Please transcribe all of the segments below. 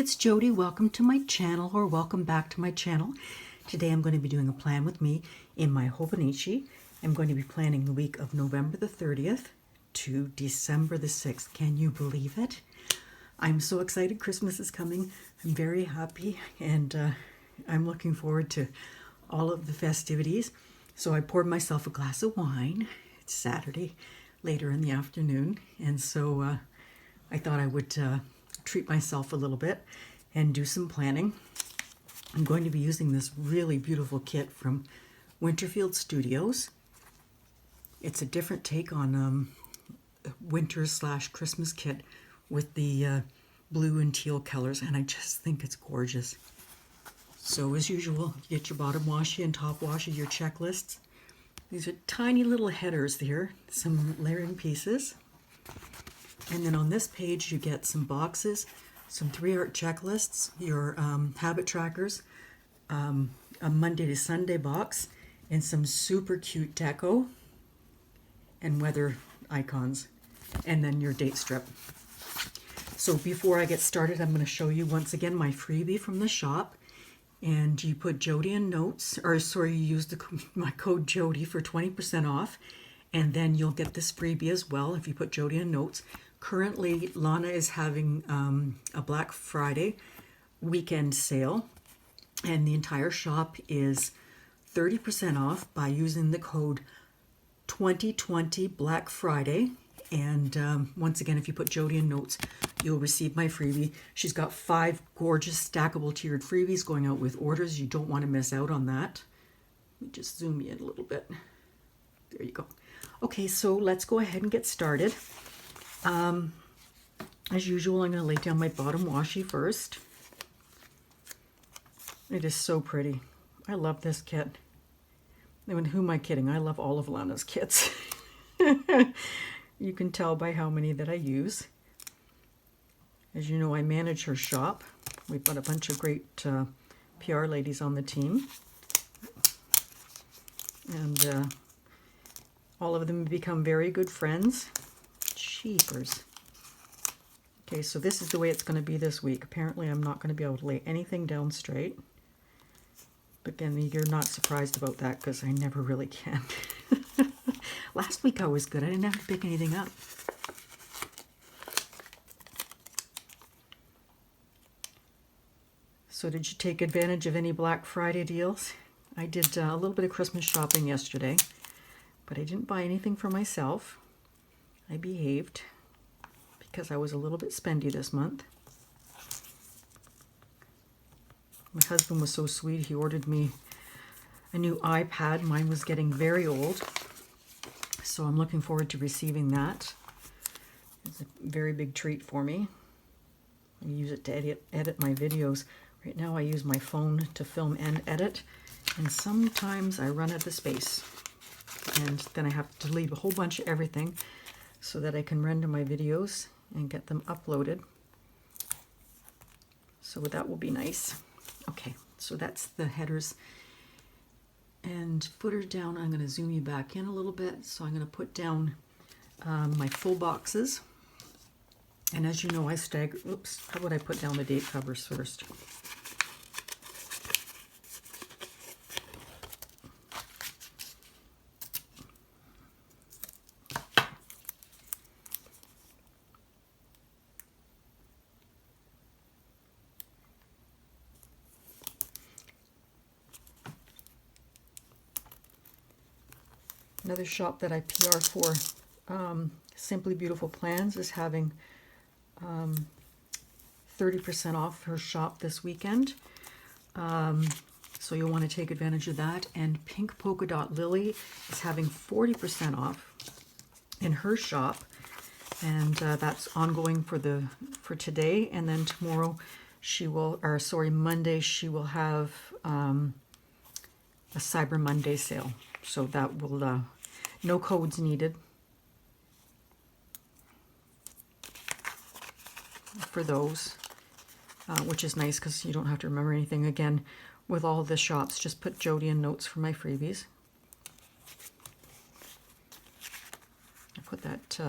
it's Jody. Welcome to my channel, or welcome back to my channel. Today I'm going to be doing a plan with me in my Hobonichi. I'm going to be planning the week of November the 30th to December the 6th. Can you believe it? I'm so excited. Christmas is coming. I'm very happy, and I'm looking forward to all of the festivities. So I poured myself a glass of wine. It's Saturday, later in the afternoon, and so I thought I would treat myself a little bit and do some planning. I'm going to be using this really beautiful kit from Winterfield Studios. It's a different take on winter/Christmas kit with the blue and teal colors, and I just think it's gorgeous. So as usual, you get your bottom washi and top washi, your checklists. These are tiny little headers here, some layering pieces. And then on this page you get some boxes, some 3-art checklists, your habit trackers, a Monday to Sunday box, and some super cute deco and weather icons, and then your date strip. So before I get started, I'm going to show you once again my freebie from the shop. And you put Jody in notes, or sorry, you use my code Jody for 20% off, and then you'll get this freebie as well if you put Jody in notes. Currently, Lana is having a Black Friday weekend sale, and the entire shop is 30% off by using the code 2020 Black Friday. And once again, if you put Jody in notes, you'll receive my freebie. She's got 5 gorgeous stackable tiered freebies going out with orders. You don't want to miss out on that. Let me just zoom in a little bit. There you go. Okay, so let's go ahead and get started. As usual, I'm going to lay down my bottom washi first. It is so pretty. I love this kit. I mean, who am I kidding? I love all of Lana's kits. You can tell by how many that I use. As you know, I manage her shop. We've got a bunch of great PR ladies on the team. And all of them have become very good friends. Cheapers. Okay, so this is the way it's going to be this week. Apparently I'm not going to be able to lay anything down straight. But again, you're not surprised about that because I never really can. Last week I was good. I didn't have to pick anything up. So did you take advantage of any Black Friday deals? I did a little bit of Christmas shopping yesterday, but I didn't buy anything for myself. I behaved because I was a little bit spendy this month. My husband was so sweet. He ordered me a new iPad. Mine was getting very old. So I'm looking forward to receiving that. It's a very big treat for me. I use it to edit my videos. Right now I use my phone to film and edit, and sometimes I run out of space. And then I have to delete a whole bunch of everything so that I can render my videos and get them uploaded. So that will be nice. Okay, so that's the headers and footer down. I'm going to zoom you back in a little bit. So I'm going to put down my full boxes. And as you know, I stagger. Oops, how would I put down the date covers first? Another shop that I PR for, Simply Beautiful Plans, is having 30% off her shop this weekend. So you'll want to take advantage of that. And Pink Polka Dot Lily is having 40% off in her shop. And that's ongoing for today. And then tomorrow she will, or sorry, Monday she will have a Cyber Monday sale. So that will, no codes needed for those, which is nice because you don't have to remember anything. Again, with all the shops, just put Jody in notes for my freebies. I put that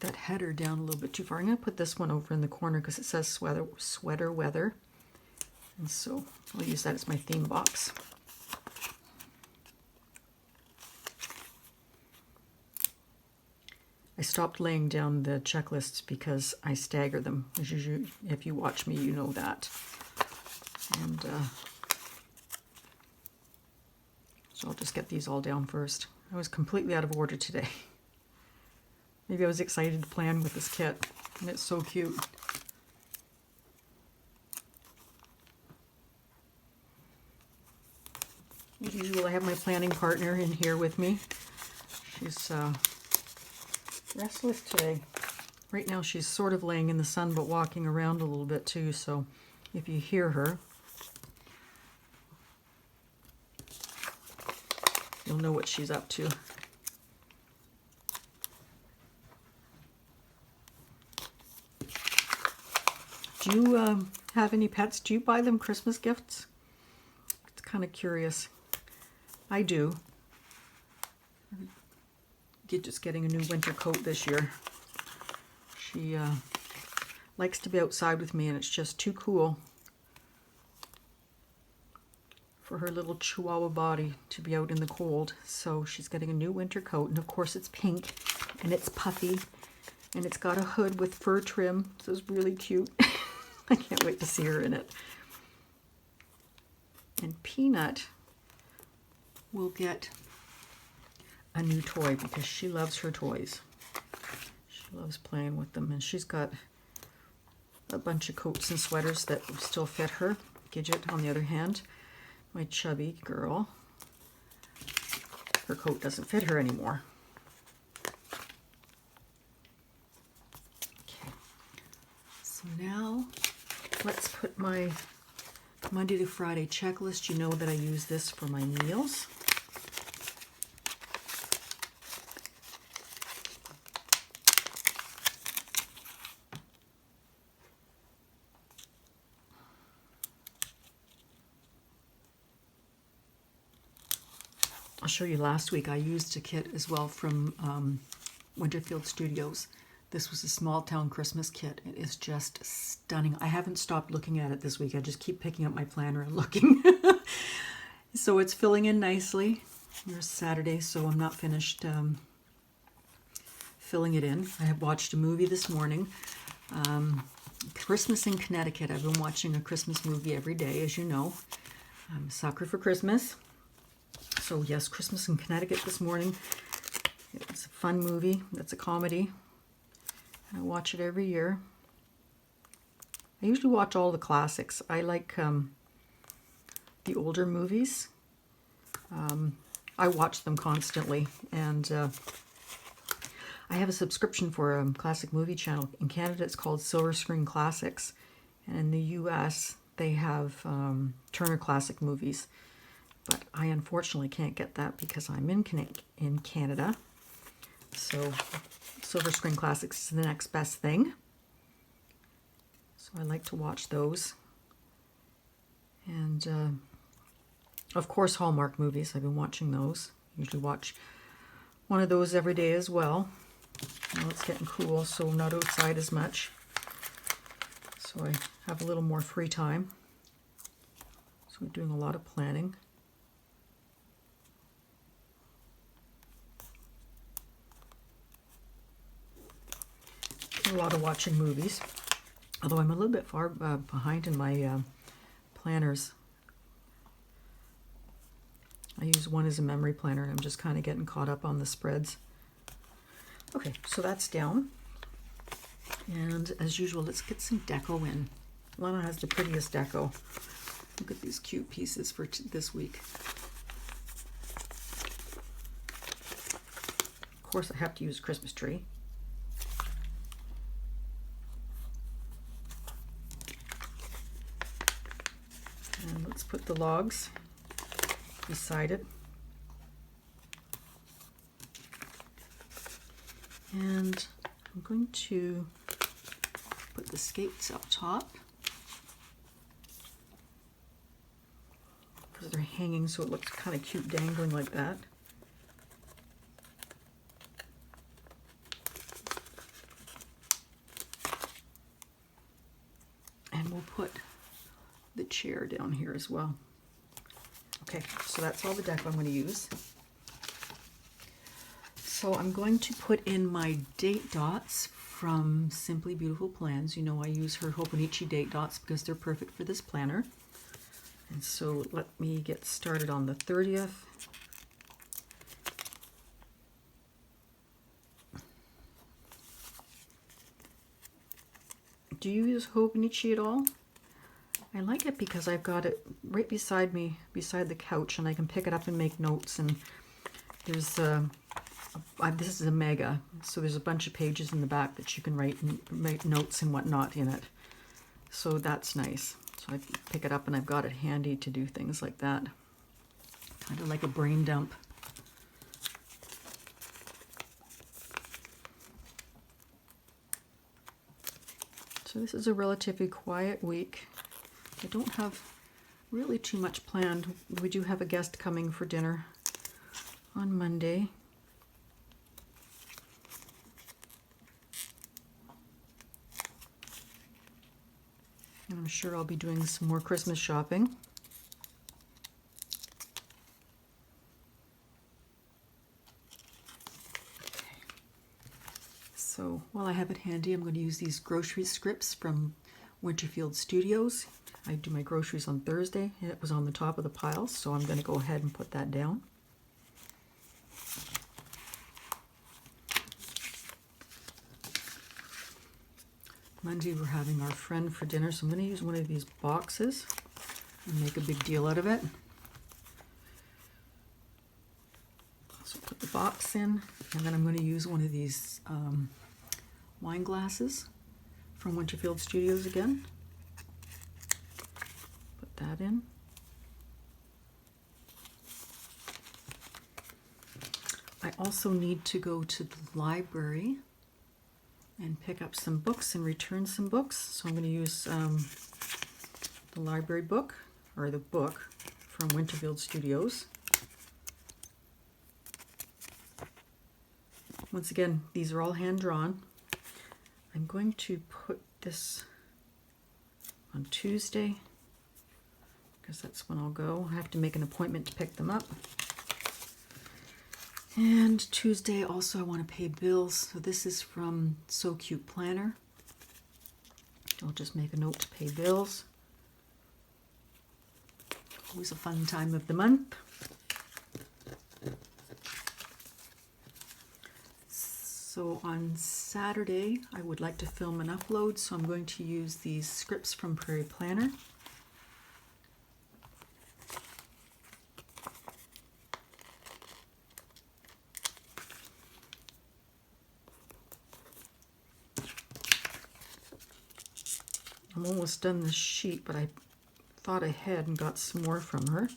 that header down a little bit too far. I'm going to put this one over in the corner because it says sweater weather. And so I'll use that as my theme box. I stopped laying down the checklists because I stagger them. As usual, if you watch me, you know that. And so I'll just get these all down first. I was completely out of order today. Maybe I was excited to plan with this kit, and it's so cute. As usual, I have my planning partner in here with me. She's restless today. Right now she's sort of laying in the sun but walking around a little bit too, so if you hear her, you'll know what she's up to. Do you have any pets? Do you buy them Christmas gifts? It's kind of curious. I do. Just getting a new winter coat this year. She likes to be outside with me, and it's just too cool for her little chihuahua body to be out in the cold. So she's getting a new winter coat, and of course it's pink, and it's puffy, and it's got a hood with fur trim, so it's really cute. I can't wait to see her in it. And Peanut will get a new toy because she loves her toys. She loves playing with them, and she's got a bunch of coats and sweaters that still fit her. Gidget, on the other hand, my chubby girl, her coat doesn't fit her anymore. Okay, so now let's put my Monday to Friday checklist. You know that I use this for my meals. I'll show you last week. I used a kit as well from Winterfield Studios. This was a small town Christmas kit. It is just stunning. I haven't stopped looking at it this week. I just keep picking up my planner and looking. So it's filling in nicely. Here's Saturday, so I'm not finished filling it in. I have watched a movie this morning. Christmas in Connecticut. I've been watching a Christmas movie every day, as you know. I'm a sucker for Christmas. So yes, Christmas in Connecticut this morning. It's a fun movie. It's a comedy. I watch it every year. I usually watch all the classics. I like the older movies. I watch them constantly, and I have a subscription for a classic movie channel. In Canada, it's called Silver Screen Classics, and in the U.S., they have Turner Classic Movies. But I unfortunately can't get that because I'm in Canada. So Silver Screen Classics is the next best thing. So I like to watch those. And of course, Hallmark movies. I've been watching those. Usually watch one of those every day as well. Now it's getting cool, so I'm not outside as much. So I have a little more free time. So we're doing a lot of planning. A lot of watching movies, although I'm a little bit far behind in my planners. I use one as a memory planner, and I'm just kind of getting caught up on the spreads. Okay, so that's down. And as usual, let's get some deco in. Lana has the prettiest deco. Look at these cute pieces for this week. Of course, I have to use a Christmas tree. And let's put the logs beside it. And I'm going to put the skates up top because they're hanging, so it looks kind of cute dangling like that. And we'll put the chair down here as well. Okay, so that's all the deck I'm going to use. So I'm going to put in my date dots from Simply Beautiful Plans. You know I use her Hobonichi date dots because they're perfect for this planner. And so let me get started on the 30th. Do you use Hobonichi at all? I like it because I've got it right beside me, beside the couch, and I can pick it up and make notes. And there's this is a mega, so there's a bunch of pages in the back that you can write notes and whatnot in it. So that's nice. So I pick it up and I've got it handy to do things like that. Kind of like a brain dump. So this is a relatively quiet week. I don't have really too much planned. We do have a guest coming for dinner on Monday. And I'm sure I'll be doing some more Christmas shopping. So while I have it handy, I'm going to use these grocery scripts from Winterfield Studios. I do my groceries on Thursday, and it was on the top of the pile, so I'm going to go ahead and put that down. Monday we're having our friend for dinner, so I'm going to use one of these boxes and make a big deal out of it. So put the box in, and then I'm going to use one of these wine glasses from Winterfield Studios again. Put that in. I also need to go to the library and pick up some books and return some books. So I'm going to use the library book, or the book from Winterfield Studios. Once again, these are all hand-drawn. I'm going to put this on Tuesday because that's when I'll go. I have to make an appointment to pick them up. And Tuesday also I want to pay bills. So this is from So Cute Planner. I'll just make a note to pay bills. Always a fun time of the month. So on Saturday, I would like to film and upload, so I'm going to use these scripts from Prairie Planner. I'm almost done this sheet, but I thought ahead and got some more from her.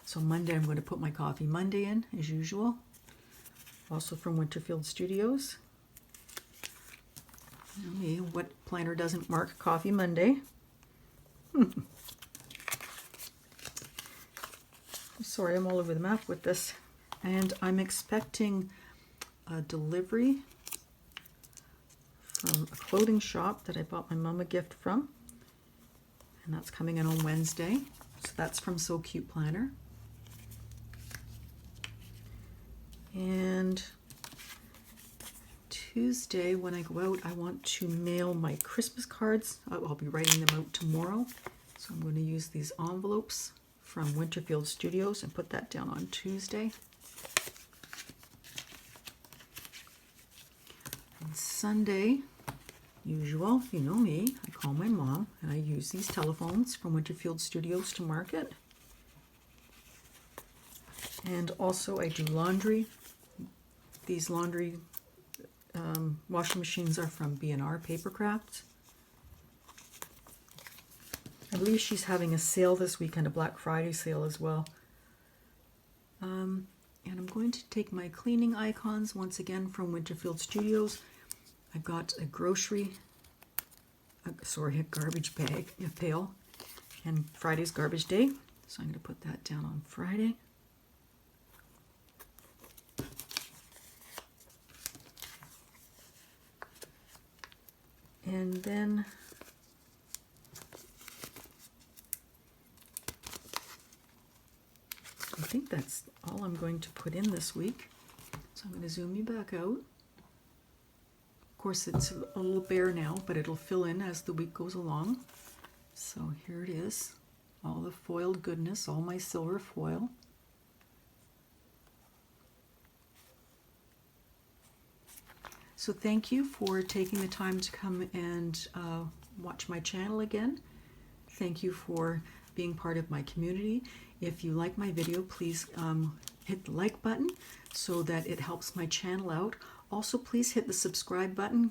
So Monday, I'm going to put my Coffee Monday in, as usual. Also from Winterfield Studios. Me, what planner doesn't mark Coffee Monday? Sorry, I'm all over the map with this. And I'm expecting a delivery from a clothing shop that I bought my mom a gift from. And that's coming in on Wednesday. So that's from So Cute Planner. And Tuesday, when I go out, I want to mail my Christmas cards. I'll be writing them out tomorrow. So I'm going to use these envelopes from Winterfield Studios and put that down on Tuesday. And Sunday, usual, you know me, I call my mom and I use these telephones from Winterfield Studios to market. And also I do laundry. These laundry washing machines are from B&R Papercraft. I believe she's having a sale this weekend, a Black Friday sale as well. And I'm going to take my cleaning icons once again from Winterfield Studios. I've got a garbage bag, a pail, and Friday's garbage day. So I'm going to put that down on Friday. And then I think that's all I'm going to put in this week. So I'm going to zoom you back out. Of course, it's a little bare now, but it'll fill in as the week goes along. So here it is, all the foiled goodness, all my silver foil. So thank you for taking the time to come and watch my channel again. Thank you for being part of my community. If you like my video, please hit the like button so that it helps my channel out. Also, please hit the subscribe button.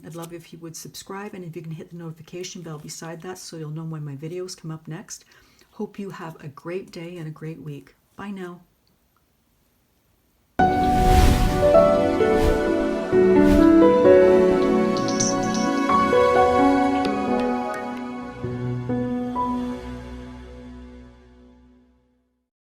I'd love if you would subscribe, and if you can hit the notification bell beside that so you'll know when my videos come up next. Hope you have a great day and a great week. Bye now.